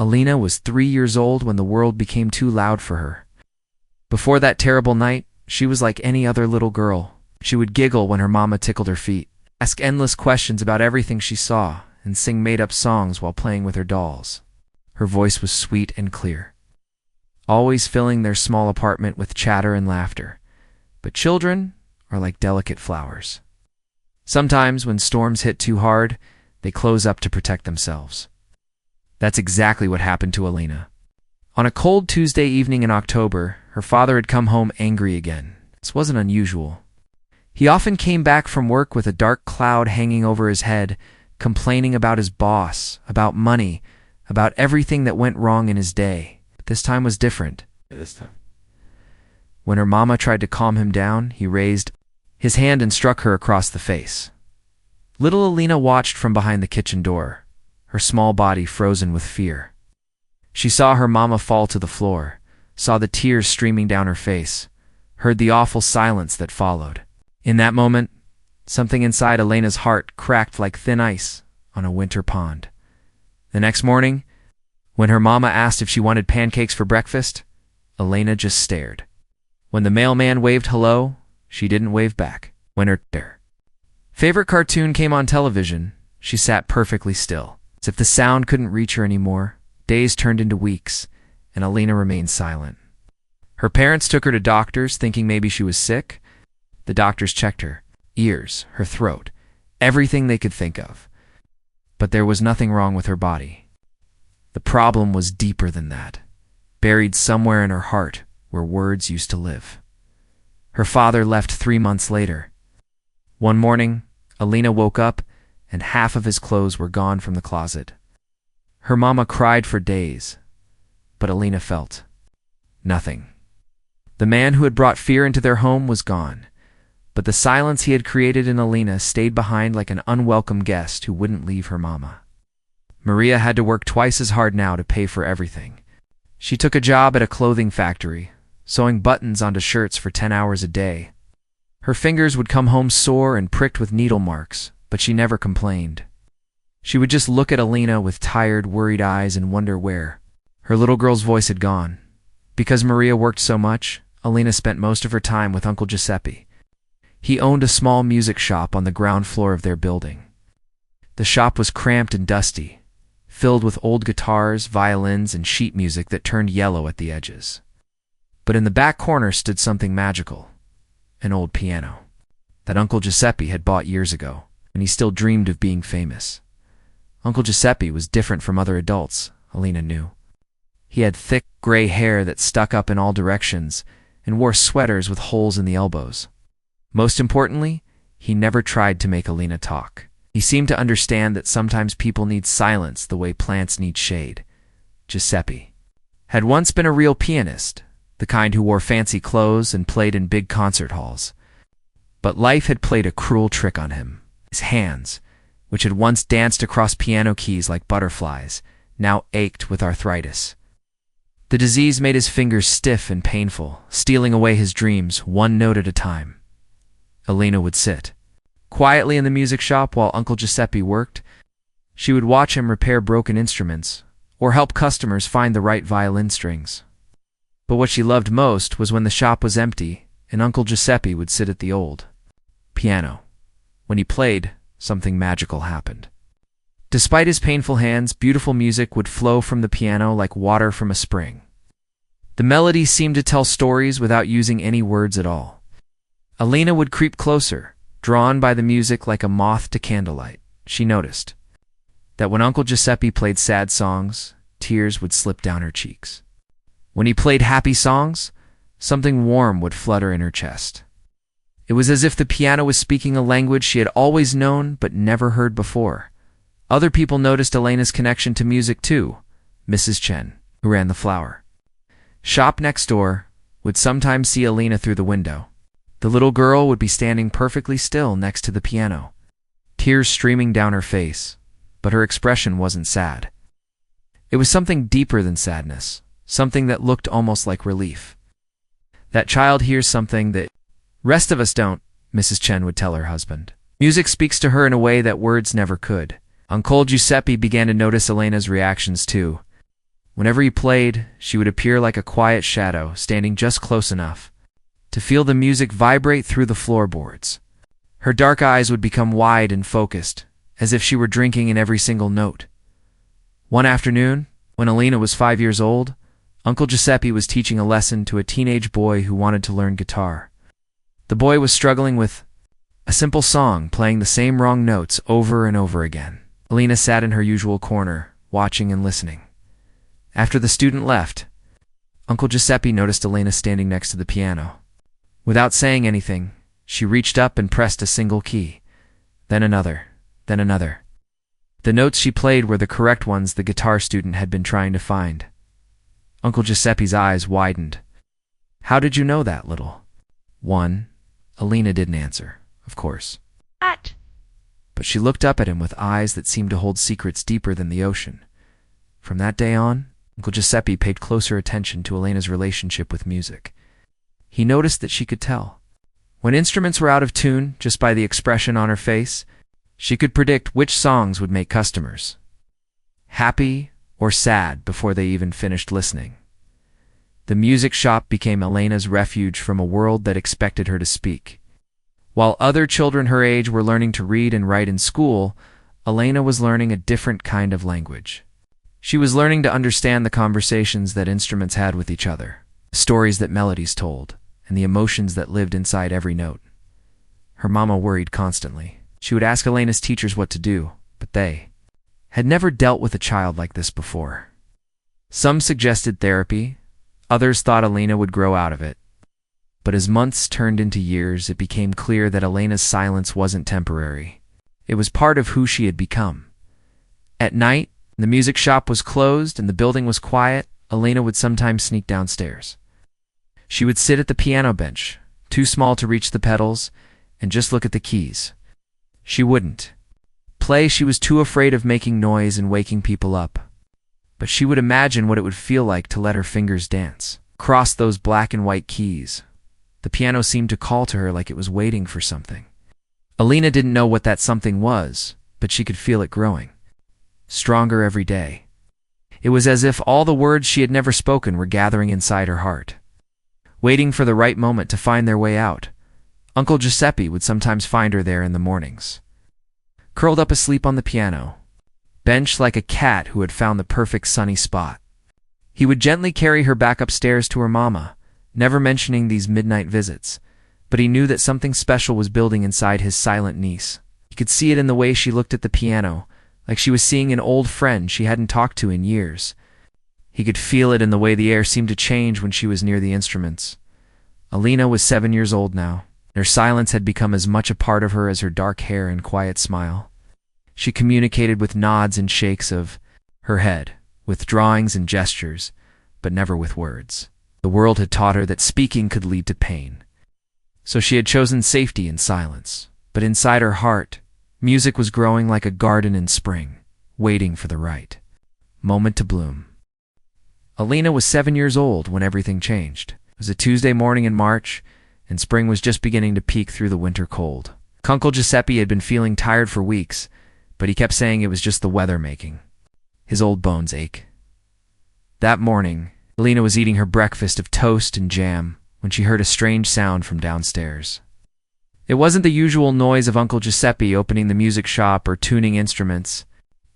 Alina was 3 years old when the world became too loud for her. Before that terrible night, she was like any other little girl. She would giggle when her mama tickled her feet, ask endless questions about everything she saw, and sing made-up songs while playing with her dolls. Her voice was sweet and clear, always filling their small apartment with chatter and laughter. But children are like delicate flowers. Sometimes when storms hit too hard, they close up to protect themselves. That's exactly what happened to Alina. On a cold Tuesday evening in October, her father had come home angry again. This wasn't unusual. He often came back from work with a dark cloud hanging over his head, complaining about his boss, about money, about everything that went wrong in his day. But this time was different. When her mama tried to calm him down, he raised his hand and struck her across the face. Little Alina watched from behind the kitchen door, her small body frozen with fear. She saw her mama fall to the floor, saw the tears streaming down her face, heard the awful silence that followed. In that moment, something inside Alina's heart cracked like thin ice on a winter pond. The next morning, when her mama asked if she wanted pancakes for breakfast, Alina just stared. When the mailman waved hello, she didn't wave back. When her favorite cartoon came on television, she sat perfectly still. As if the sound couldn't reach her anymore, days turned into weeks, and Alina remained silent. Her parents took her to doctors, thinking maybe she was sick. The doctors checked her ears, her throat, everything they could think of. But there was nothing wrong with her body. The problem was deeper than that, buried somewhere in her heart where words used to live. Her father left 3 months later. One morning, Alina woke up and half of his clothes were gone from the closet. Her mama cried for days, but Alina felt nothing. The man who had brought fear into their home was gone, but the silence he had created in Alina stayed behind like an unwelcome guest who wouldn't leave her mama. Maria had to work twice as hard now to pay for everything. She took a job at a clothing factory, sewing buttons onto shirts for 10 hours a day. Her fingers would come home sore and pricked with needle marks, but she never complained. She would just look at Alina with tired, worried eyes and wonder where her little girl's voice had gone. Because Maria worked so much, Alina spent most of her time with Uncle Giuseppe. He owned a small music shop on the ground floor of their building. The shop was cramped and dusty, filled with old guitars, violins, and sheet music that turned yellow at the edges. But in the back corner stood something magical, an old piano that Uncle Giuseppe had bought years ago, and he still dreamed of being famous. Uncle Giuseppe was different from other adults, Alina knew. He had thick, gray hair that stuck up in all directions and wore sweaters with holes in the elbows. Most importantly, he never tried to make Alina talk. He seemed to understand that sometimes people need silence the way plants need shade. Giuseppe had once been a real pianist, the kind who wore fancy clothes and played in big concert halls. But life had played a cruel trick on him. His hands, which had once danced across piano keys like butterflies, now ached with arthritis. The disease made his fingers stiff and painful, stealing away his dreams, one note at a time. Alina would sit quietly in the music shop while Uncle Giuseppe worked. She would watch him repair broken instruments or help customers find the right violin strings. But what she loved most was when the shop was empty and Uncle Giuseppe would sit at the old piano. When he played, something magical happened. Despite his painful hands, beautiful music would flow from the piano like water from a spring. The melody seemed to tell stories without using any words at all. Alina would creep closer, drawn by the music like a moth to candlelight. She noticed that when Uncle Giuseppe played sad songs, tears would slip down her cheeks. When he played happy songs, something warm would flutter in her chest. It was as if the piano was speaking a language she had always known but never heard before. Other people noticed Alina's connection to music too. Mrs. Chen, who ran the flower shop next door, would sometimes see Alina through the window. The little girl would be standing perfectly still next to the piano, tears streaming down her face, but her expression wasn't sad. It was something deeper than sadness, something that looked almost like relief. That child hears something that rest of us don't, Mrs. Chen would tell her husband. Music speaks to her in a way that words never could. Uncle Giuseppe began to notice Alina's reactions too. Whenever he played, she would appear like a quiet shadow, standing just close enough to feel the music vibrate through the floorboards. Her dark eyes would become wide and focused, as if she were drinking in every single note. One afternoon, when Alina was 5 years old, Uncle Giuseppe was teaching a lesson to a teenage boy who wanted to learn guitar. The boy was struggling with a simple song, playing the same wrong notes over and over again. Alina sat in her usual corner, watching and listening. After the student left, Uncle Giuseppe noticed Alina standing next to the piano. Without saying anything, she reached up and pressed a single key, then another, then another. The notes she played were the correct ones the guitar student had been trying to find. Uncle Giuseppe's eyes widened. "How did you know that, little one?" Alina didn't answer, of course. What? But she looked up at him with eyes that seemed to hold secrets deeper than the ocean. From that day on, Uncle Giuseppe paid closer attention to Alina's relationship with music. He noticed that she could tell. When instruments were out of tune, just by the expression on her face, she could predict which songs would make customers happy or sad before they even finished listening. The music shop became Alina's refuge from a world that expected her to speak. While other children her age were learning to read and write in school, Alina was learning a different kind of language. She was learning to understand the conversations that instruments had with each other, the stories that melodies told, and the emotions that lived inside every note. Her mama worried constantly. She would ask Alina's teachers what to do, but they had never dealt with a child like this before. Some suggested therapy, others thought Alina would grow out of it. But as months turned into years, it became clear that Alina's silence wasn't temporary. It was part of who she had become. At night, when the music shop was closed and the building was quiet, Alina would sometimes sneak downstairs. She would sit at the piano bench, too small to reach the pedals, and just look at the keys. She wouldn't play. She was too afraid of making noise and waking people up. But she would imagine what it would feel like to let her fingers dance, cross those black and white keys. The piano seemed to call to her like it was waiting for something. Alina didn't know what that something was, but she could feel it growing, stronger every day. It was as if all the words she had never spoken were gathering inside her heart, waiting for the right moment to find their way out. Uncle Giuseppe would sometimes find her there in the mornings, curled up asleep on the piano, benched like a cat who had found the perfect sunny spot. He would gently carry her back upstairs to her mama, never mentioning these midnight visits, but he knew that something special was building inside his silent niece. He could see it in the way she looked at the piano, like she was seeing an old friend she hadn't talked to in years. He could feel it in the way the air seemed to change when she was near the instruments. Alina was 7 years old now. Her silence had become as much a part of her as her dark hair and quiet smile. She communicated with nods and shakes of her head, with drawings and gestures, but never with words. The world had taught her that speaking could lead to pain, so she had chosen safety and silence. But inside her heart, music was growing like a garden in spring, waiting for the right moment to bloom. Alina was 7 years old when everything changed. It was a Tuesday morning in March, and spring was just beginning to peek through the winter cold. Uncle Giuseppe had been feeling tired for weeks, but he kept saying it was just the weather making his old bones ache. That morning, Alina was eating her breakfast of toast and jam when she heard a strange sound from downstairs. It wasn't the usual noise of Uncle Giuseppe opening the music shop or tuning instruments.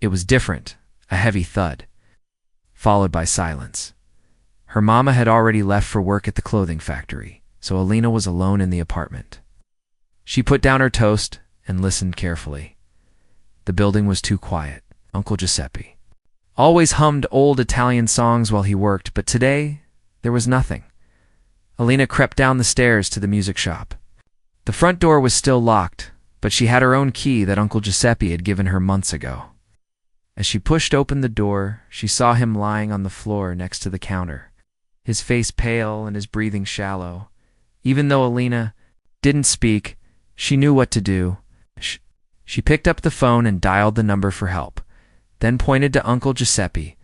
It was different, a heavy thud, followed by silence. Her mama had already left for work at the clothing factory, so Alina was alone in the apartment. She put down her toast and listened carefully. The building was too quiet. Uncle Giuseppe always hummed old Italian songs while he worked, but today there was nothing. Alina crept down the stairs to the music shop. The front door was still locked, but she had her own key that Uncle Giuseppe had given her months ago. As she pushed open the door, she saw him lying on the floor next to the counter, his face pale and his breathing shallow. Even though Alina didn't speak, she knew what to do. She picked up the phone and dialed the number for help, then pointed to Uncle Giuseppe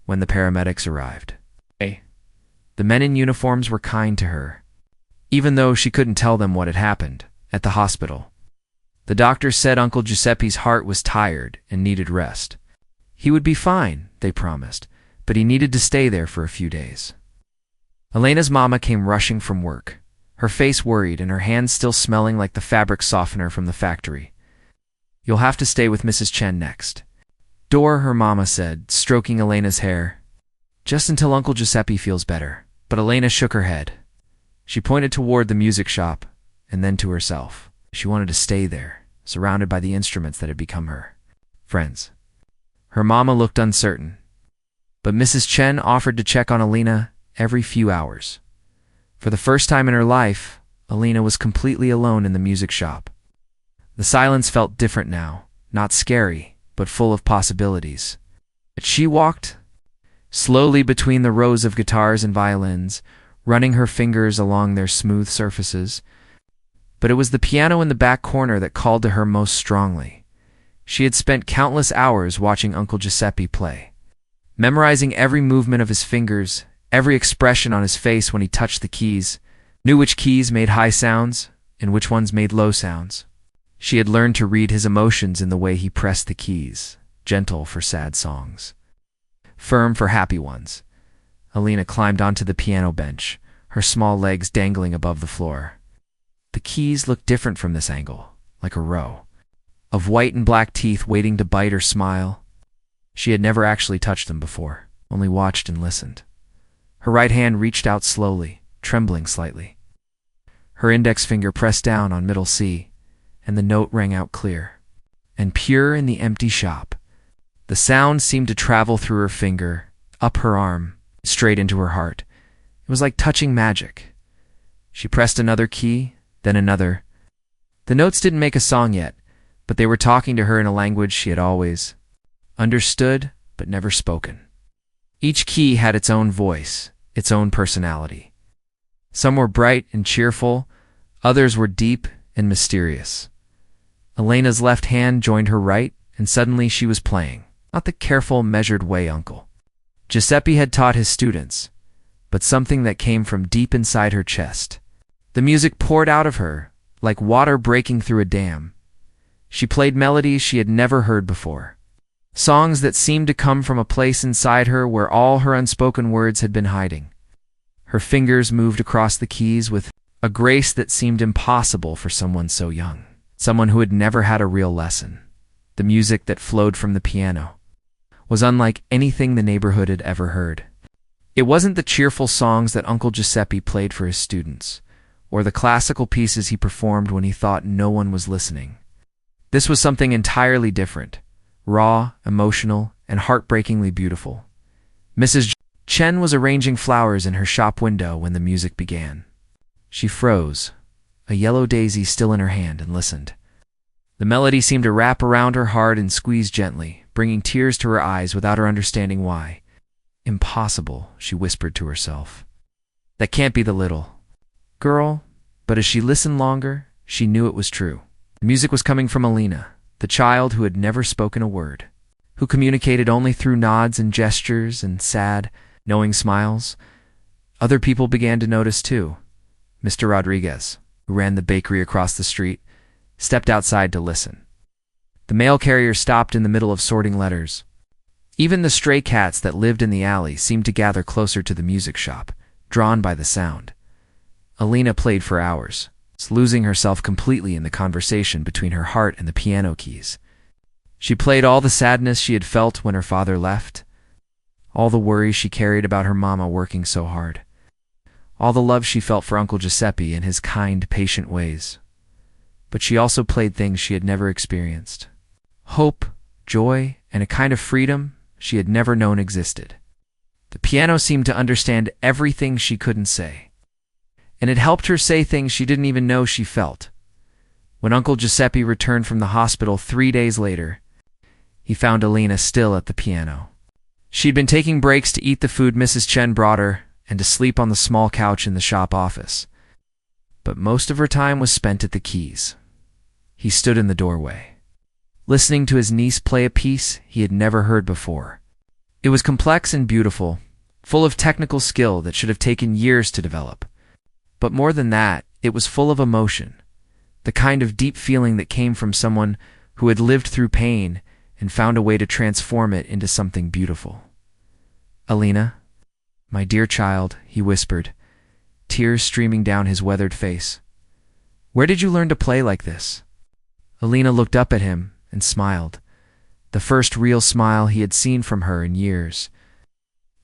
when the paramedics arrived. The men in uniforms were kind to her, even though she couldn't tell them what had happened at the hospital. The doctors said Uncle Giuseppe's heart was tired and needed rest. He would be fine, they promised, but he needed to stay there for a few days. Elena's mama came rushing from work, her face worried and her hands still smelling like the fabric softener from the factory. "You'll have to stay with Mrs. Chen next." "Dor," her mama said, stroking Elena's hair. "Just until Uncle Giuseppe feels better." But Elena shook her head. She pointed toward the music shop, and then to herself. She wanted to stay there, surrounded by the instruments that had become her friends. Her mama looked uncertain, but Mrs. Chen offered to check on Elena every few hours. For the first time in her life, Elena was completely alone in the music shop. The silence felt different now, not scary, but full of possibilities. She walked slowly between the rows of guitars and violins, running her fingers along their smooth surfaces. But it was the piano in the back corner that called to her most strongly. She had spent countless hours watching Uncle Giuseppe play, memorizing every movement of his fingers, every expression on his face when he touched the keys, knew which keys made high sounds and which ones made low sounds. She had learned to read his emotions in the way he pressed the keys, gentle for sad songs, firm for happy ones. Elena climbed onto the piano bench, her small legs dangling above the floor. The keys looked different from this angle, like a row of white and black teeth waiting to bite or smile. She had never actually touched them before, only watched and listened. Her right hand reached out slowly, trembling slightly. Her index finger pressed down on middle C, and the note rang out clear and pure in the empty shop. The sound seemed to travel through her finger, up her arm, straight into her heart. It was like touching magic. She pressed another key, then another. The notes didn't make a song yet, but they were talking to her in a language she had always understood but never spoken. Each key had its own voice, its own personality. Some were bright and cheerful, others were deep and mysterious. Elena's left hand joined her right, and suddenly she was playing, not the careful, measured way Uncle Giuseppe had taught his students, but something that came from deep inside her chest. The music poured out of her, like water breaking through a dam. She played melodies she had never heard before, songs that seemed to come from a place inside her where all her unspoken words had been hiding. Her fingers moved across the keys with a grace that seemed impossible for someone so young, someone who had never had a real lesson. The music that flowed from the piano was unlike anything the neighborhood had ever heard. It wasn't the cheerful songs that Uncle Giuseppe played for his students, or the classical pieces he performed when he thought no one was listening. This was something entirely different, raw, emotional, and heartbreakingly beautiful. Mrs. Chen was arranging flowers in her shop window when the music began. She froze, a yellow daisy still in her hand, and listened. The melody seemed to wrap around her heart and squeeze gently, bringing tears to her eyes without her understanding why. "Impossible," she whispered to herself. "That can't be the little girl." But as she listened longer, she knew it was true. The music was coming from Elena, the child who had never spoken a word, who communicated only through nods and gestures and sad, knowing smiles. Other people began to notice too. Mr. Rodriguez, who ran the bakery across the street, stepped outside to listen. The mail carrier stopped in the middle of sorting letters. Even the stray cats that lived in the alley seemed to gather closer to the music shop, drawn by the sound. Elena played for hours, losing herself completely in the conversation between her heart and the piano keys. She played all the sadness she had felt when her father left, all the worry she carried about her mama working so hard, all the love she felt for Uncle Giuseppe and his kind, patient ways. But she also played things she had never experienced. Hope, joy, and a kind of freedom she had never known existed. The piano seemed to understand everything she couldn't say, and it helped her say things she didn't even know she felt. When Uncle Giuseppe returned from the hospital 3 days later, he found Elena still at the piano. She'd been taking breaks to eat the food Mrs. Chen brought her and to sleep on the small couch in the shop office. But most of her time was spent at the keys. He stood in the doorway, listening to his niece play a piece he had never heard before. It was complex and beautiful, full of technical skill that should have taken years to develop. But more than that, it was full of emotion, the kind of deep feeling that came from someone who had lived through pain and found a way to transform it into something beautiful. Alina, my dear child, he whispered, tears streaming down his weathered face. Where did you learn to play like this? Alina looked up at him and smiled, the first real smile he had seen from her in years.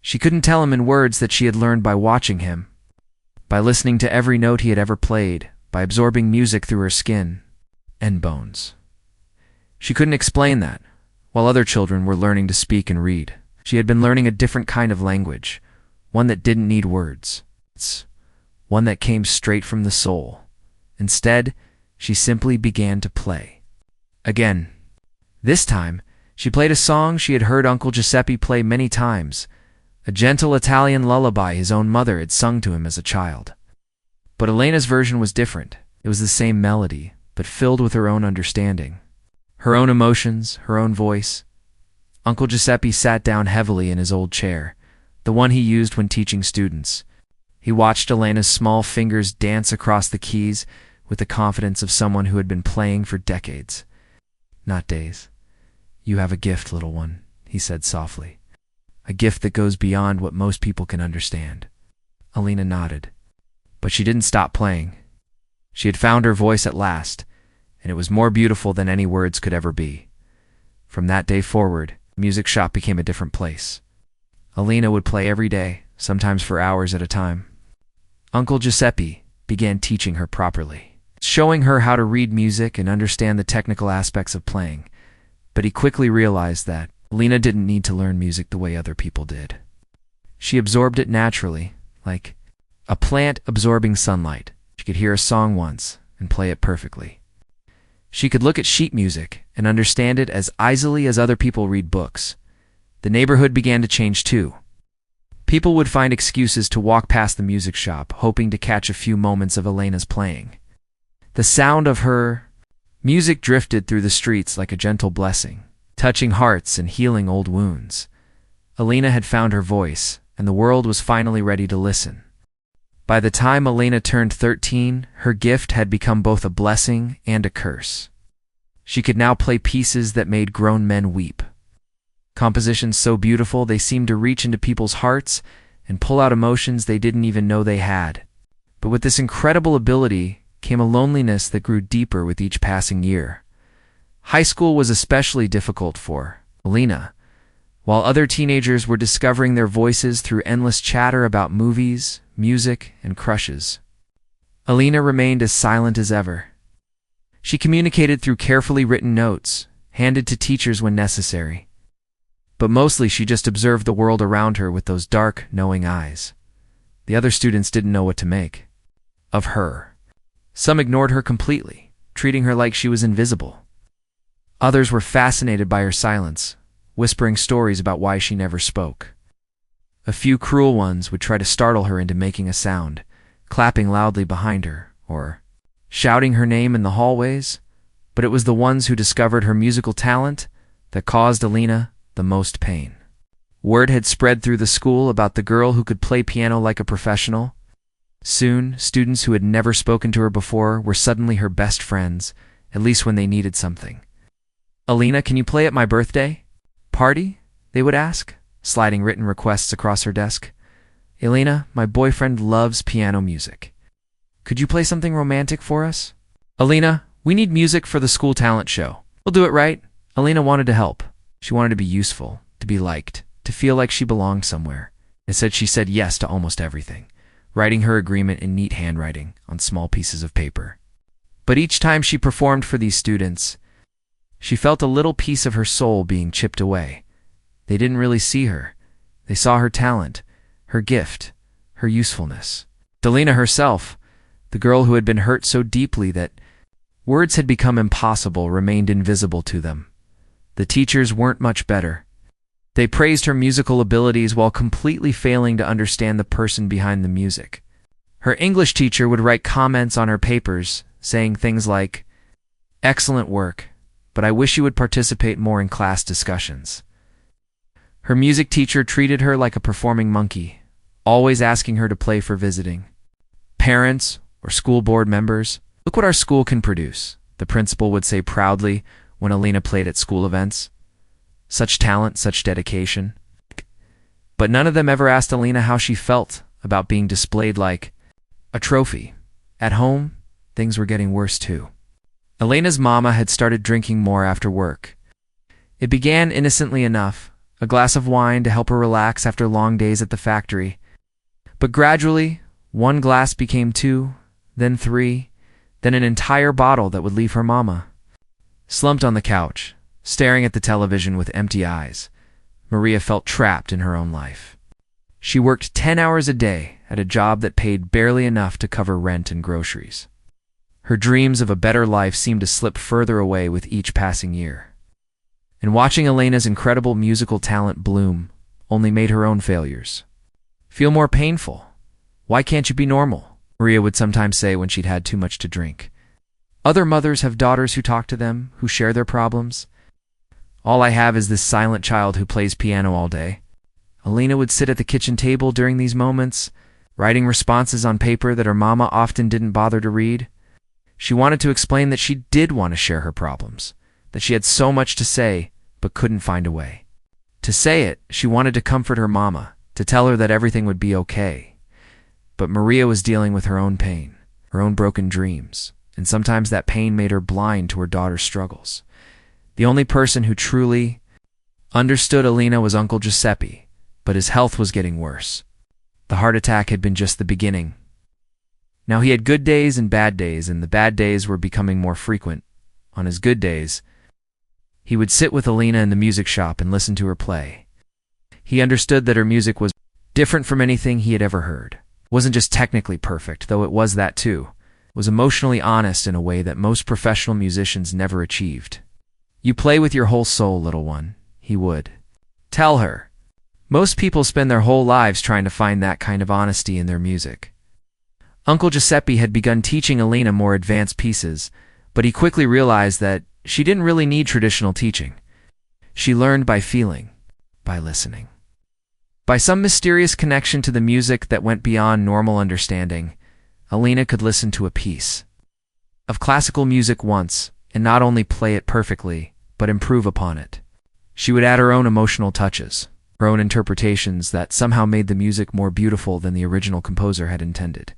She couldn't tell him in words that she had learned by watching him, by listening to every note he had ever played, by absorbing music through her skin and bones. She couldn't explain that. While other children were learning to speak and read, she had been learning a different kind of language, one that didn't need words. One that came straight from the soul. Instead, she simply began to play. Again. This time, she played a song she had heard Uncle Giuseppe play many times, a gentle Italian lullaby his own mother had sung to him as a child. But Elena's version was different. It was the same melody, but filled with her own understanding. Her own emotions, her own voice. Uncle Giuseppe sat down heavily in his old chair, the one he used when teaching students. He watched Elena's small fingers dance across the keys with the confidence of someone who had been playing for decades. Not days. You have a gift, little one, he said softly. A gift that goes beyond what most people can understand. Alina nodded. But she didn't stop playing. She had found her voice at last, and it was more beautiful than any words could ever be. From that day forward, the music shop became a different place. Alina would play every day, sometimes for hours at a time. Uncle Giuseppe began teaching her properly, showing her how to read music and understand the technical aspects of playing. But he quickly realized that Alina didn't need to learn music the way other people did. She absorbed it naturally, like a plant absorbing sunlight. She could hear a song once and play it perfectly. She could look at sheet music and understand it as easily as other people read books. The neighborhood began to change too. People would find excuses to walk past the music shop, hoping to catch a few moments of Elena's playing. The sound of her music drifted through the streets like a gentle blessing, touching hearts and healing old wounds. Alina had found her voice, and the world was finally ready to listen. By the time Alina turned 13, her gift had become both a blessing and a curse. She could now play pieces that made grown men weep. Compositions so beautiful they seemed to reach into people's hearts and pull out emotions they didn't even know they had. But with this incredible ability came a loneliness that grew deeper with each passing year. High school was especially difficult for Alina. While other teenagers were discovering their voices through endless chatter about movies, music, and crushes, Alina remained as silent as ever. She communicated through carefully written notes, handed to teachers when necessary. But mostly she just observed the world around her with those dark, knowing eyes. The other students didn't know what to make of her. Some ignored her completely, treating her like she was invisible. Others were fascinated by her silence, whispering stories about why she never spoke. A few cruel ones would try to startle her into making a sound, clapping loudly behind her, or shouting her name in the hallways, but it was the ones who discovered her musical talent that caused Alina the most pain. Word had spread through the school about the girl who could play piano like a professional. Soon, students who had never spoken to her before were suddenly her best friends, at least when they needed something. Alina, can you play at my birthday party? They would ask, sliding written requests across her desk. Alina, my boyfriend loves piano music. Could you play something romantic for us? Alina, we need music for the school talent show. We'll do it right. Alina wanted to help. She wanted to be useful, to be liked, to feel like she belonged somewhere. Instead, she said yes to almost everything, writing her agreement in neat handwriting on small pieces of paper. But each time she performed for these students, she felt a little piece of her soul being chipped away. They didn't really see her. They saw her talent, her gift, her usefulness. Alina herself, the girl who had been hurt so deeply that words had become impossible, remained invisible to them. The teachers weren't much better. They praised her musical abilities while completely failing to understand the person behind the music. Her English teacher would write comments on her papers, saying things like, "Excellent work, but I wish you would participate more in class discussions." Her music teacher treated her like a performing monkey, always asking her to play for visiting parents or school board members. "Look what our school can produce," the principal would say proudly when Alina played at school events. Such talent, such dedication. But none of them ever asked Alina how she felt about being displayed like a trophy. At home, things were getting worse too. Alina's mama had started drinking more after work. It began innocently enough, a glass of wine to help her relax after long days at the factory. But gradually, one glass became two, then three, then an entire bottle that would leave her mama. Slumped on the couch, staring at the television with empty eyes, Maria felt trapped in her own life. She worked 10 hours a day at a job that paid barely enough to cover rent and groceries. Her dreams of a better life seemed to slip further away with each passing year. And watching Alina's incredible musical talent bloom only made her own failures feel more painful. Why can't you be normal? Maria would sometimes say when she'd had too much to drink. Other mothers have daughters who talk to them, who share their problems. All I have is this silent child who plays piano all day. Alina would sit at the kitchen table during these moments, writing responses on paper that her mama often didn't bother to read. She wanted to explain that she did want to share her problems, that she had so much to say, but couldn't find a way. To say it, she wanted to comfort her mama, to tell her that everything would be okay. But Maria was dealing with her own pain, her own broken dreams, and sometimes that pain made her blind to her daughter's struggles. The only person who truly understood Alina was Uncle Giuseppe, but his health was getting worse. The heart attack had been just the beginning. Now he had good days and bad days, and the bad days were becoming more frequent. On his good days, he would sit with Alina in the music shop and listen to her play. He understood that her music was different from anything he had ever heard. It wasn't just technically perfect, though it was that too. It was emotionally honest in a way that most professional musicians never achieved. You play with your whole soul, little one, he would tell her. Most people spend their whole lives trying to find that kind of honesty in their music. Uncle Giuseppe had begun teaching Alina more advanced pieces, but he quickly realized that she didn't really need traditional teaching. She learned by feeling, by listening. By some mysterious connection to the music that went beyond normal understanding, Alina could listen to a piece of classical music once and not only play it perfectly, but improve upon it. She would add her own emotional touches, her own interpretations that somehow made the music more beautiful than the original composer had intended.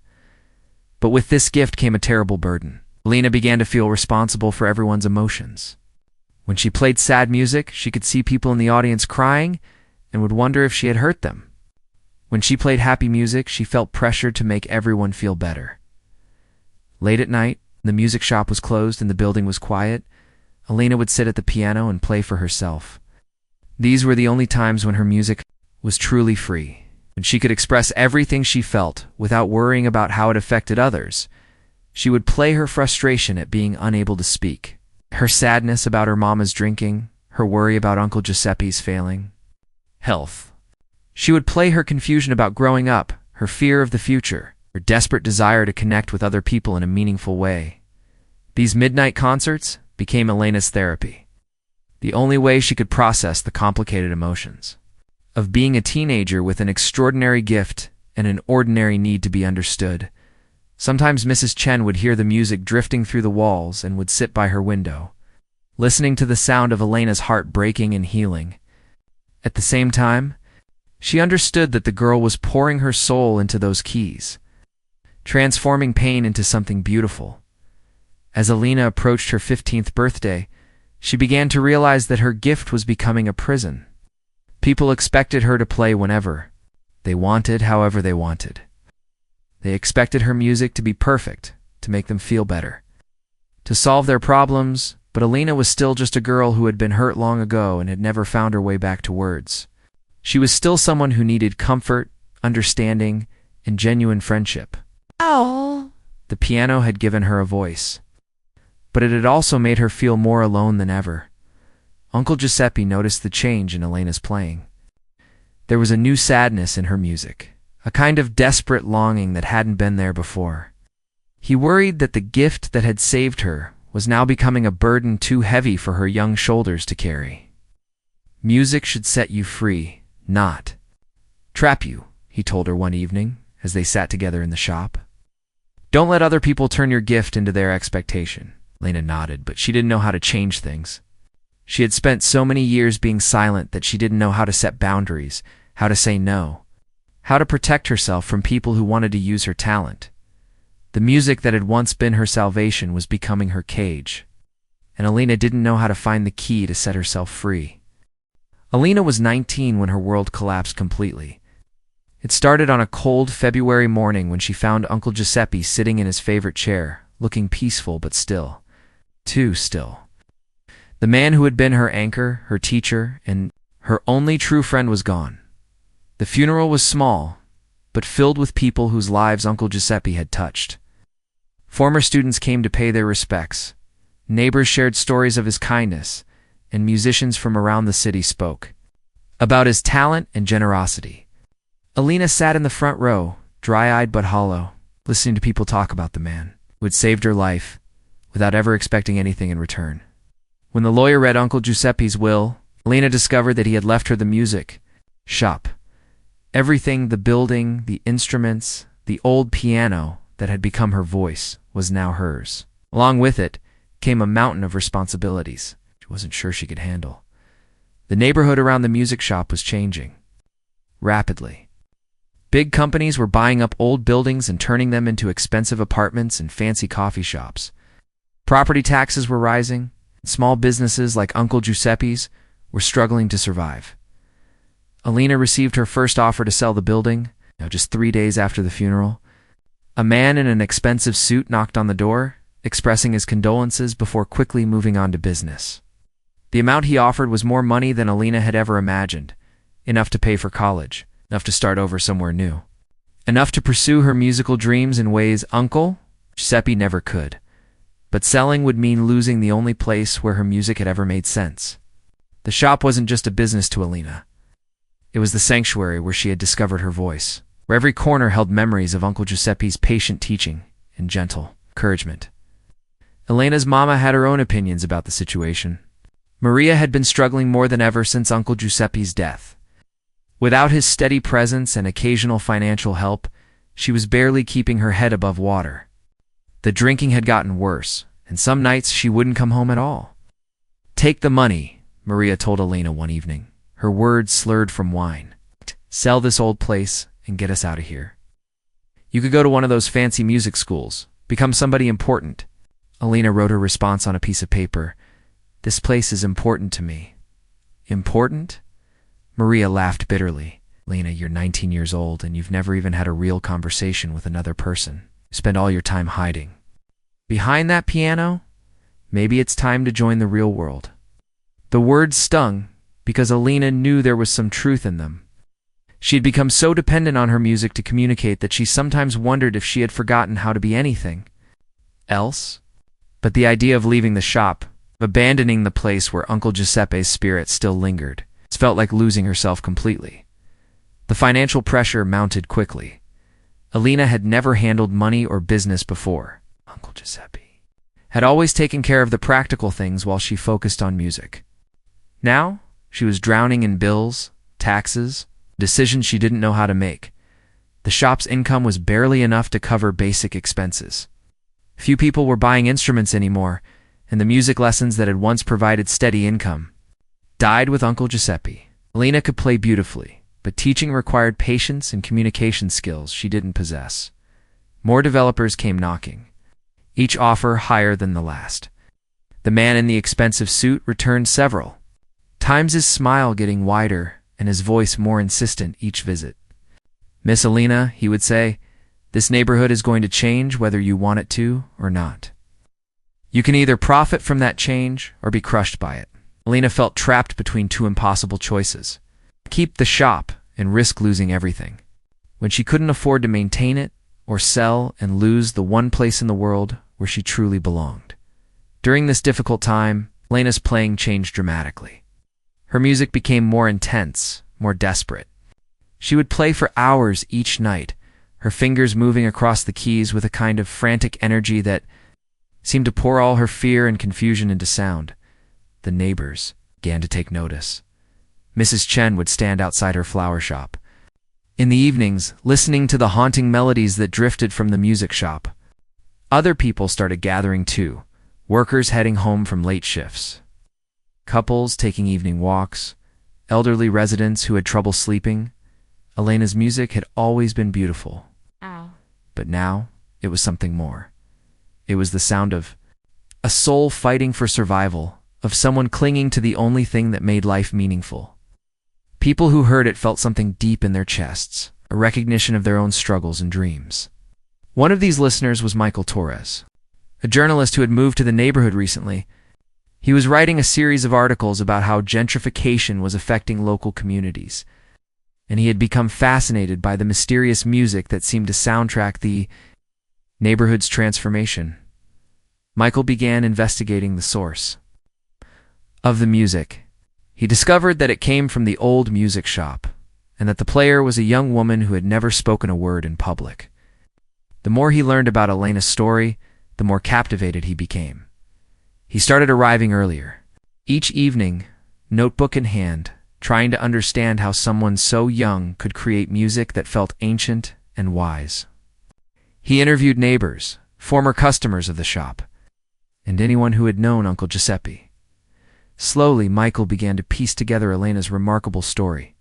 But with this gift came a terrible burden. Alina began to feel responsible for everyone's emotions. When she played sad music, she could see people in the audience crying and would wonder if she had hurt them. When she played happy music, she felt pressured to make everyone feel better. Late at night, the music shop was closed and the building was quiet. Alina would sit at the piano and play for herself. These were the only times when her music was truly free, when she could express everything she felt without worrying about how it affected others. She would play her frustration at being unable to speak, her sadness about her mama's drinking, her worry about Uncle Giuseppe's failing health. She would play her confusion about growing up, her fear of the future, her desperate desire to connect with other people in a meaningful way. These midnight concerts became Alina's therapy, the only way she could process the complicated emotions of being a teenager with an extraordinary gift and an ordinary need to be understood. Sometimes Mrs. Chen would hear the music drifting through the walls and would sit by her window, listening to the sound of Alina's heart breaking and healing. At the same time, she understood that the girl was pouring her soul into those keys, transforming pain into something beautiful. As Alina approached her 15th birthday, she began to realize that her gift was becoming a prison. People expected her to play whenever they wanted, however they wanted. They expected her music to be perfect, to make them feel better, to solve their problems, but Alina was still just a girl who had been hurt long ago and had never found her way back to words. She was still someone who needed comfort, understanding, and genuine friendship. Oh. The piano had given her a voice, but it had also made her feel more alone than ever. Uncle Giuseppe noticed the change in Alina's playing. There was a new sadness in her music, a kind of desperate longing that hadn't been there before. He worried that the gift that had saved her was now becoming a burden too heavy for her young shoulders to carry. Music should set you free, not trap you, he told her one evening as they sat together in the shop. Don't let other people turn your gift into their expectation. Alina nodded, but she didn't know how to change things. She had spent so many years being silent that she didn't know how to set boundaries, how to say no, how to protect herself from people who wanted to use her talent. The music that had once been her salvation was becoming her cage, and Alina didn't know how to find the key to set herself free. Alina was 19 when her world collapsed completely. It started on a cold February morning when she found Uncle Giuseppe sitting in his favorite chair, looking peaceful but still. Too still. The man who had been her anchor, her teacher, and her only true friend was gone. The funeral was small, but filled with people whose lives Uncle Giuseppe had touched. Former students came to pay their respects. Neighbors shared stories of his kindness, and musicians from around the city spoke about his talent and generosity. Alina sat in the front row, dry-eyed but hollow, listening to people talk about the man who had saved her life without ever expecting anything in return. When the lawyer read Uncle Giuseppe's will, Alina discovered that he had left her the music shop. Everything, the building, the instruments, the old piano that had become her voice, was now hers. Along with it came a mountain of responsibilities she wasn't sure she could handle. The neighborhood around the music shop was changing rapidly. Big companies were buying up old buildings and turning them into expensive apartments and fancy coffee shops. Property taxes were rising. Small businesses like Uncle Giuseppe's were struggling to survive. Alina received her first offer to sell the building, just 3 days after the funeral. A man in an expensive suit knocked on the door, expressing his condolences before quickly moving on to business. The amount he offered was more money than Alina had ever imagined, enough to pay for college, enough to start over somewhere new, enough to pursue her musical dreams in ways Uncle Giuseppe never could. But selling would mean losing the only place where her music had ever made sense. The shop wasn't just a business to Alina. It was the sanctuary where she had discovered her voice, where every corner held memories of Uncle Giuseppe's patient teaching and gentle encouragement. Alina's mama had her own opinions about the situation. Maria had been struggling more than ever since Uncle Giuseppe's death. Without his steady presence and occasional financial help, she was barely keeping her head above water. The drinking had gotten worse, and some nights she wouldn't come home at all. "Take the money," Maria told Alina one evening, her words slurred from wine. "Sell this old place and get us out of here. You could go to one of those fancy music schools, become somebody important." Alina wrote her response on a piece of paper. "This place is important to me." "Important?" Maria laughed bitterly. "Alina, you're 19 years old and you've never even had a real conversation with another person. You spend all your time hiding behind that piano. Maybe it's time to join the real world." The words stung because Alina knew there was some truth in them. She had become so dependent on her music to communicate that she sometimes wondered if she had forgotten how to be anything else. But the idea of leaving the shop, abandoning the place where Uncle Giuseppe's spirit still lingered, felt like losing herself completely. The financial pressure mounted quickly. Alina had never handled money or business before. Uncle Giuseppe had always taken care of the practical things while she focused on music. Now, she was drowning in bills, taxes, decisions she didn't know how to make. The shop's income was barely enough to cover basic expenses. Few people were buying instruments anymore, and the music lessons that had once provided steady income died with Uncle Giuseppe. Alina could play beautifully, but teaching required patience and communication skills she didn't possess. More developers came knocking, each offer higher than the last. The man in the expensive suit returned several times, his smile getting wider and his voice more insistent each visit. "Miss Alina," he would say, "this neighborhood is going to change whether you want it to or not. You can either profit from that change or be crushed by it." Alina felt trapped between two impossible choices: keep the shop and risk losing everything, when she couldn't afford to maintain it, or sell and lose the one place in the world where she truly belonged. During this difficult time, Alina's playing changed dramatically. Her music became more intense, more desperate. She would play for hours each night, her fingers moving across the keys with a kind of frantic energy that seemed to pour all her fear and confusion into sound. The neighbors began to take notice. Mrs. Chen would stand outside her flower shop in the evenings, listening to the haunting melodies that drifted from the music shop. Other people started gathering too, workers heading home from late shifts, couples taking evening walks, elderly residents who had trouble sleeping, Elena's music had always been beautiful, Ow. but now it was something more. It was the sound of a soul fighting for survival, of someone clinging to the only thing that made life meaningful. People who heard it felt something deep in their chests, a recognition of their own struggles and dreams. One of these listeners was Michael Torres, a journalist who had moved to the neighborhood recently. He was writing a series of articles about how gentrification was affecting local communities, and he had become fascinated by the mysterious music that seemed to soundtrack the neighborhood's transformation. Michael began investigating the source of the music. He discovered that it came from the old music shop, and that the player was a young woman who had never spoken a word in public. The more he learned about Elena's story, the more captivated he became. He started arriving earlier, each evening, notebook in hand, trying to understand how someone so young could create music that felt ancient and wise. He interviewed neighbors, former customers of the shop, and anyone who had known Uncle Giuseppe. Slowly, Michael began to piece together Elena's remarkable story.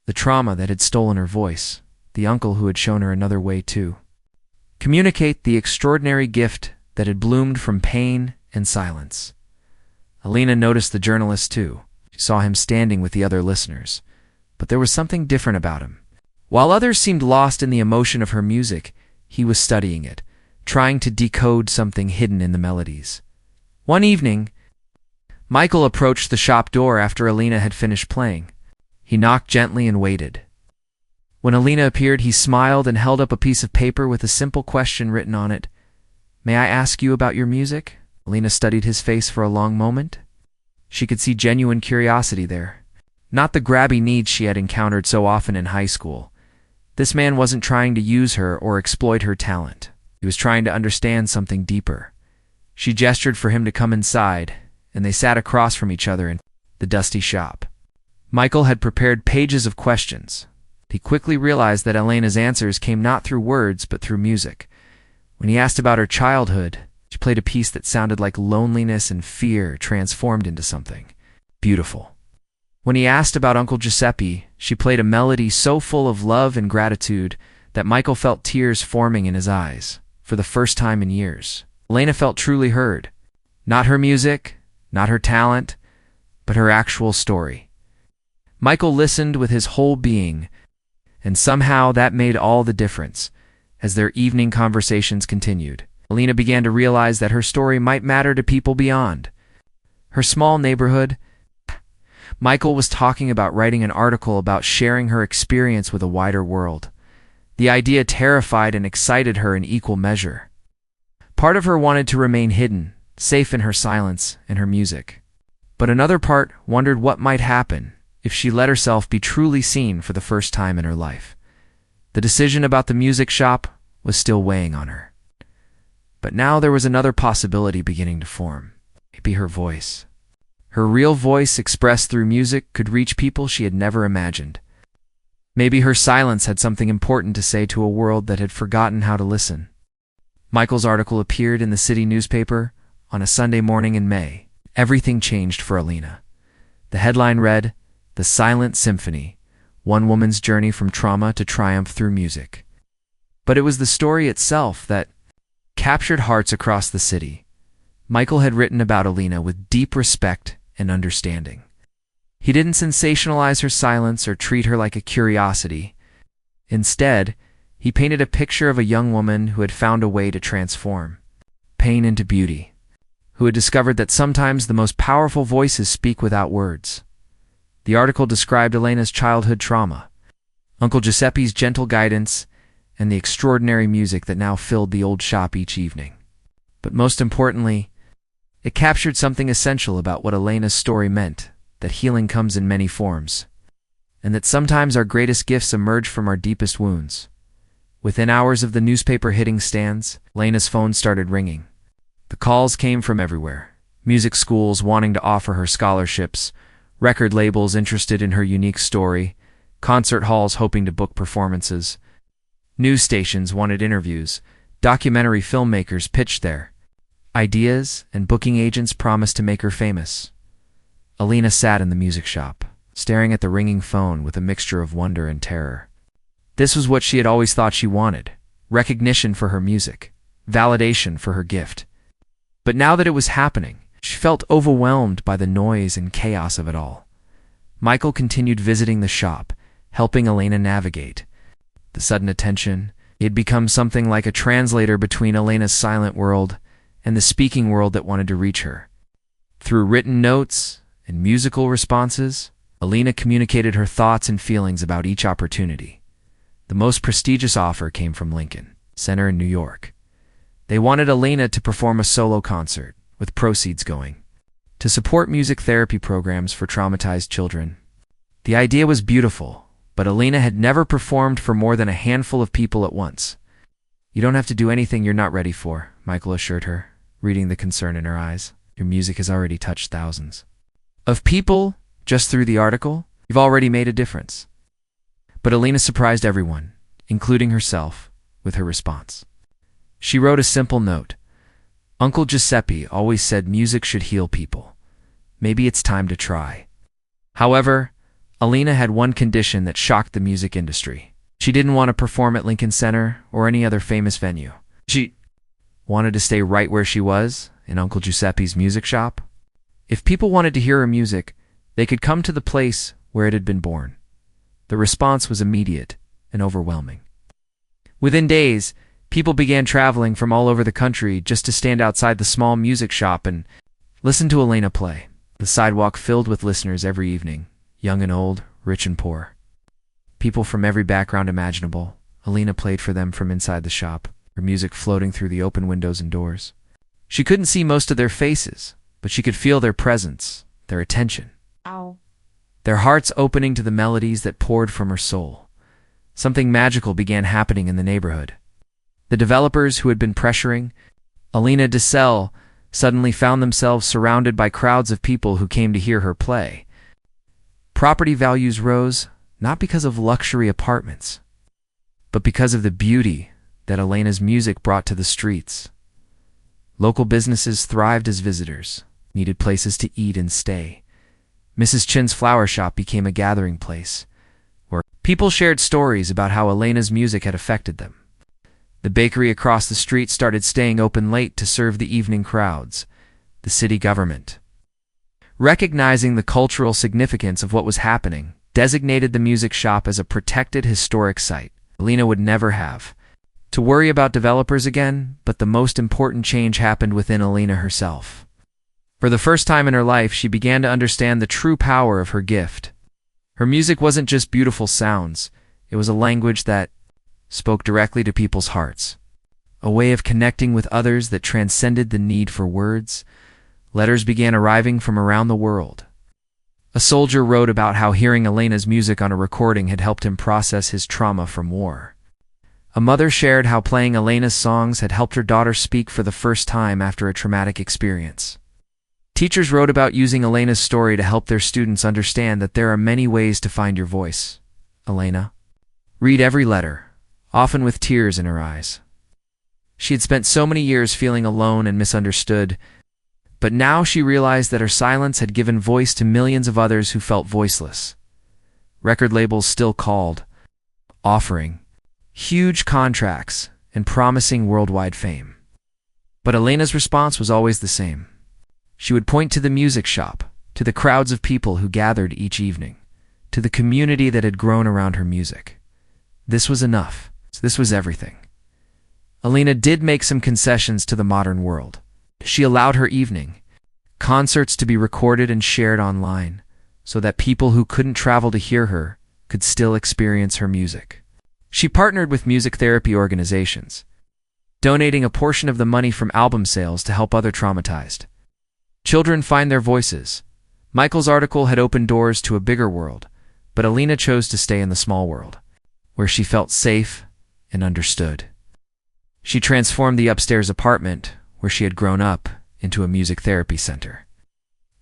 The trauma that had stolen her voice, the uncle who had shown her another way to communicate, the extraordinary gift that had bloomed from pain and silence. Elena noticed the journalist too. She saw him standing with the other listeners, but there was something different about him. While others seemed lost in the emotion of her music, he was studying it, trying to decode something hidden in the melodies. One evening, Michael approached the shop door after Elena had finished playing. He knocked gently and waited. When Elena appeared, he smiled and held up a piece of paper with a simple question written on it. "May I ask you about your music?" Elena studied his face for a long moment. She could see genuine curiosity there, not the grabby needs she had encountered so often in high school. This man wasn't trying to use her or exploit her talent. He was trying to understand something deeper. She gestured for him to come inside, and they sat across from each other in the dusty shop. Michael had prepared pages of questions. He quickly realized that Elena's answers came not through words but through music. When he asked about her childhood, she played a piece that sounded like loneliness and fear transformed into something beautiful. When he asked about Uncle Giuseppe, she played a melody so full of love and gratitude that Michael felt tears forming in his eyes. For the first time in years, Elena felt truly heard. Not her music, not her talent, but her actual story. Michael listened with his whole being, and somehow that made all the difference. As their evening conversations continued, Elena began to realize that her story might matter to people beyond her small neighborhood. Michael was talking about writing an article about sharing her experience with a wider world. The idea terrified and excited her in equal measure. Part of her wanted to remain hidden, safe in her silence and her music. But another part wondered what might happen if she let herself be truly seen for the first time in her life. The decision about the music shop was still weighing on her. But now there was another possibility beginning to form. Maybe her voice. Her real voice expressed through music could reach people she had never imagined. Maybe her silence had something important to say to a world that had forgotten how to listen. Michael's article appeared in the city newspaper on a Sunday morning in May. Everything changed for Elena. The headline read, "The Silent Symphony, One Woman's Journey from Trauma to Triumph Through Music." But it was the story itself that captured hearts across the city. Michael had written about Elena with deep respect and understanding. He didn't sensationalize her silence or treat her like a curiosity. Instead, he painted a picture of a young woman who had found a way to transform pain into beauty, who had discovered that sometimes the most powerful voices speak without words. The article described Elena's childhood trauma, Uncle Giuseppe's gentle guidance, and the extraordinary music that now filled the old shop each evening. But most importantly, it captured something essential about what Elena's story meant, that healing comes in many forms, and that sometimes our greatest gifts emerge from our deepest wounds. Within hours of the newspaper hitting stands, Elena's phone started ringing. The calls came from everywhere. Music schools wanting to offer her scholarships, record labels interested in her unique story, concert halls hoping to book performances. News stations wanted interviews, documentary filmmakers pitched their ideas, and booking agents promised to make her famous. Elena sat in the music shop, staring at the ringing phone with a mixture of wonder and terror. This was what she had always thought she wanted: recognition for her music, validation for her gift. But now that it was happening, she felt overwhelmed by the noise and chaos of it all. Michael continued visiting the shop, helping Elena navigate. The sudden attention, he had become something like a translator between Elena's silent world and the speaking world that wanted to reach her. Through written notes and musical responses, Elena communicated her thoughts and feelings about each opportunity. The most prestigious offer came from Lincoln Center in New York. They wanted Elena to perform a solo concert, with proceeds going to support music therapy programs for traumatized children. The idea was beautiful, but Elena had never performed for more than a handful of people at once. "You don't have to do anything you're not ready for," Michael assured her, reading the concern in her eyes. "Your music has already touched thousands of people just through the article. You've already made a difference." But Elena surprised everyone, including herself, with her response. She wrote a simple note. "Uncle Giuseppe always said music should heal people. Maybe it's time to try." However, Elena had one condition that shocked the music industry. She didn't want to perform at Lincoln Center or any other famous venue. She wanted to stay right where she was, in Uncle Giuseppe's music shop. If people wanted to hear her music, they could come to the place where it had been born. The response was immediate and overwhelming. Within days, people began traveling from all over the country just to stand outside the small music shop and listen to Elena play. The sidewalk filled with listeners every evening, young and old, rich and poor. People from every background imaginable. Elena played for them from inside the shop, her music floating through the open windows and doors. She couldn't see most of their faces, but she could feel their presence, their attention. Ow. Their hearts opening to the melodies that poured from her soul. Something magical began happening in the neighborhood. The developers who had been pressuring Elena to sell suddenly found themselves surrounded by crowds of people who came to hear her play. Property values rose, not because of luxury apartments, but because of the beauty that Elena's music brought to the streets. Local businesses thrived as visitors needed places to eat and stay. Mrs. Chin's flower shop became a gathering place, where people shared stories about how Elena's music had affected them. The bakery across the street started staying open late to serve the evening crowds. The city government, recognizing the cultural significance of what was happening, designated the music shop as a protected historic site. Elena would never have to worry about developers again, but the most important change happened within Elena herself. For the first time in her life, she began to understand the true power of her gift. Her music wasn't just beautiful sounds, it was a language that spoke directly to people's hearts, a way of connecting with others that transcended the need for words. Letters began arriving from around the world. A soldier wrote about how hearing Elena's music on a recording had helped him process his trauma from war. A mother shared how playing Elena's songs had helped her daughter speak for the first time after a traumatic experience. Teachers wrote about using Elena's story to help their students understand that there are many ways to find your voice. Elena read every letter, often with tears in her eyes. She had spent so many years feeling alone and misunderstood, but now she realized that her silence had given voice to millions of others who felt voiceless. Record labels still called, offering huge contracts and promising worldwide fame. But Elena's response was always the same. She would point to the music shop, to the crowds of people who gathered each evening, to the community that had grown around her music. This was enough. This was everything. Elena did make some concessions to the modern world. She allowed her evening concerts to be recorded and shared online, so that people who couldn't travel to hear her could still experience her music. She partnered with music therapy organizations, donating a portion of the money from album sales to help other traumatized children find their voices. Michael's article had opened doors to a bigger world, but Elena chose to stay in the small world, where she felt safe and understood. She transformed the upstairs apartment, where she had grown up, into a music therapy center,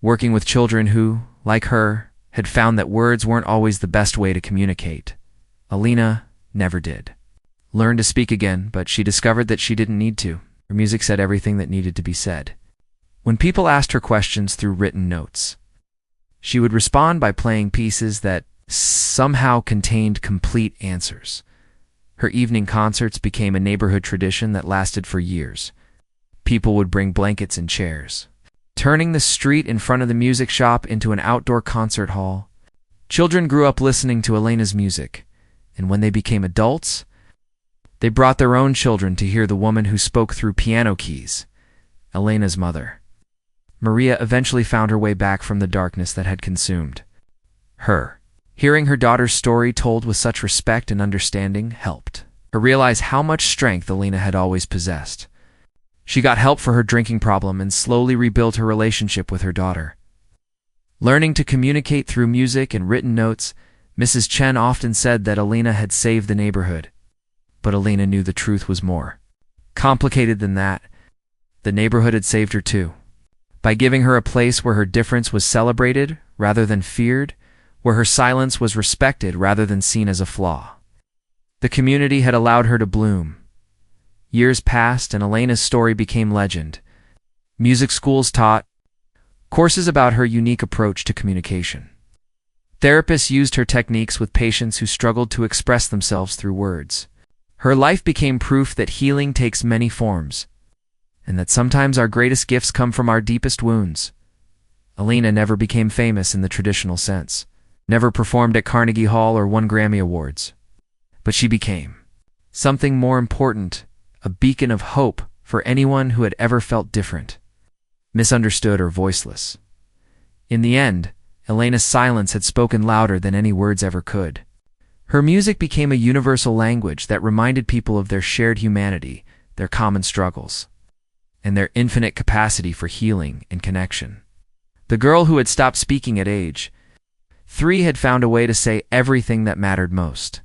working with children who, like her, had found that words weren't always the best way to communicate. Elena never did learn to speak again, but she discovered that she didn't need to. Her music said everything that needed to be said. When people asked her questions through written notes, she would respond by playing pieces that somehow contained complete answers. Her evening concerts became a neighborhood tradition that lasted for years. People would bring blankets and chairs, turning the street in front of the music shop into an outdoor concert hall. Children grew up listening to Elena's music, and when they became adults, they brought their own children to hear the woman who spoke through piano keys, Elena's mother. Maria eventually found her way back from the darkness that had consumed her. Hearing her daughter's story told with such respect and understanding helped her realize how much strength Elena had always possessed. She got help for her drinking problem and slowly rebuilt her relationship with her daughter. Learning to communicate through music and written notes, Mrs. Chen often said that Elena had saved the neighborhood. But Elena knew the truth was more complicated than that. The neighborhood had saved her too. By giving her a place where her difference was celebrated rather than feared, where her silence was respected rather than seen as a flaw. The community had allowed her to bloom. Years passed and Elena's story became legend. Music schools taught courses about her unique approach to communication. Therapists used her techniques with patients who struggled to express themselves through words. Her life became proof that healing takes many forms, and that sometimes our greatest gifts come from our deepest wounds. Elena never became famous in the traditional sense, never performed at Carnegie Hall or won Grammy Awards. But she became something more important, a beacon of hope for anyone who had ever felt different, misunderstood, or voiceless. In the end, Elena's silence had spoken louder than any words ever could. Her music became a universal language that reminded people of their shared humanity, their common struggles, and their infinite capacity for healing and connection. The girl who had stopped speaking at age 3 had found a way to say everything that mattered most.